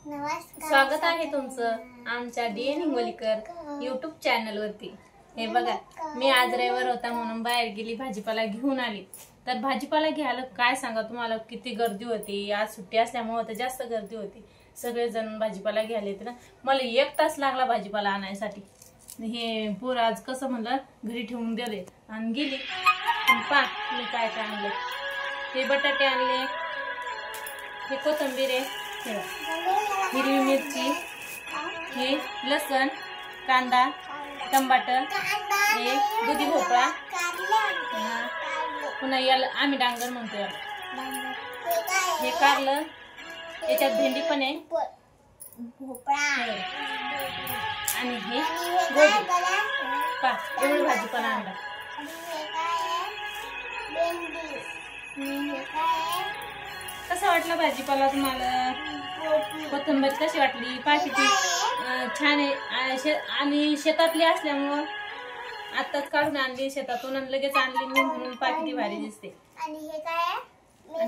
स्वागत आहे तुमचं आमच्या डीएन हिंगोलीकर YouTube चॅनल वरती। हे बघा, मी आज रविवार होता म्हणून बाहेर गेली, भाजीपाला घेऊन आली। तर भाजीपाला घ्यायला काय सांगा तुम्हाला, किती गर्दी होती। आज सुट्टी असल्यामुळे तर जास्त गर्दी होती। सगळे जण भाजीपाला घ्यायला येते ना। मला 1 तास लागला भाजीपाला आणायसाठी। हे पूर आज कसं म्हणलं घरी ठेवून दिले आणि गेली। पण पा मी काय काय आणले, हे बटाटे आणले, हे कोथिंबीर आहे, हिरवी मिरची, हे लसण, कांदा, टमाटर, हे दुधी भोपळा, पुन्हा याला आम्ही डांगर म्हणतो याला, हे कारलं, याच्यात भेंडी पण आहे, आणि हे गोबी। पा एवढी भाजीपाला आणला। कसा वाटला भाजीपाला तुम्हाला? कोथिंबीर कशी वाटली? पाकिटी छान आहे आणि शेतातली असल्यामुळं आत्ताच काढून आणली शेतातून आणि लगेच आणली मी, म्हणून पाकिटी भारी दिसते। आणि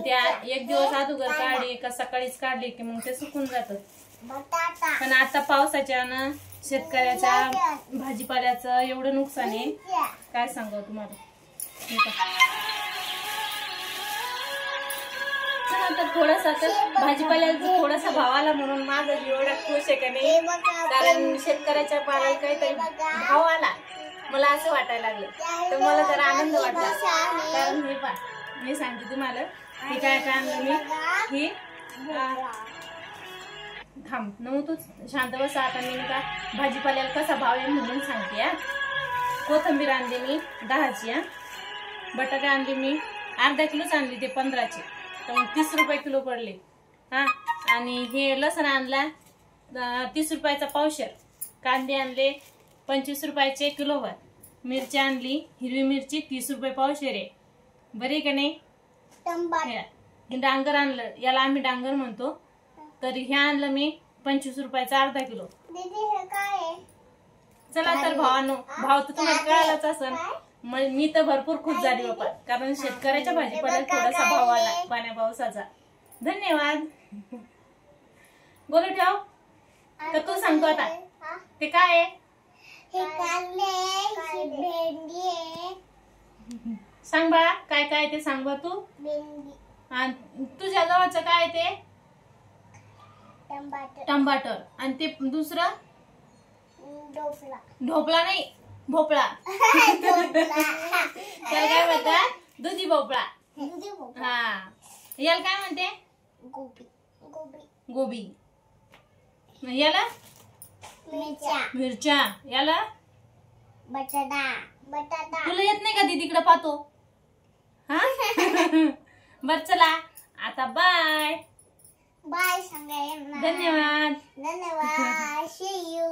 त्या 1 दिवस अगोदर काढली का सकाळीच काढली की मग ते सुकून जातात। पण आता पावसाच्या ना शेतकऱ्याच्या भाजीपाल्याचं एवढं नुकसान आहे, काय सांगावं तुम्हाला। तर थोडासा भाजीपाल्याचा थोडासा भाव आला म्हणून माझा जीव एवढा खुश आहे का नाही, कारण शेतकऱ्याच्या मालाला काहीतरी भाव आला मला असं वाटायला लागलं, तर मला जरा आनंद वाटला। कारण हे पा मी सांगते तुम्हाला, हे काय काय आणलं मी, हे थांब नऊ तू शांत बसा। आता मी का भाजीपाल्याला कसा भाव आहे म्हणून सांगते। कोथिंबीर आणली मी 10ची, बटाटे आणले मी अर्धा किलोच आणली, ते 15चे, तर मग 30 रुपये किलो पडले। आणि हे लसण आणला 30 रुपयाचा पावशेर, कांदे आणले 25 रुपयाचे किलोवर, मिरची आणली हिरवी मिरची 30 रुपये पावशेर आहे, बरे का नाही। हे डांगर आणलं, याला आम्ही डांगर म्हणतो, तर हे आणलं मी 25 रुपयाचा अर्धा किलो। चला तर भावानो, भाव तर तुम्हाला कळालाच असेल। मी तर भरपूर खुश झाली बाबा, कारण शेतकऱ्याच्या भाजीपाल्याला थोडासा भाव आला पाण्या पावसाचा। धन्यवाद। बोलू ठेव तर तू सांगतो आता ते काय आहे। सांग बा काय काय ते सांग बा तू। तुझ्या गावाचं काय ते? टमाटर। आणि ते दुसरं ढोपळा नाही, भोपळा। त्याला काय म्हणतात? दुधी भोपळा। हा, याला काय म्हणते? गोबी। याला मिरच्या। याला बटाटा। तुला येत नाही का ती तिकडे पाहतो? हा बर चला आता बाय बाय सांगा। धन्यवाद। See you.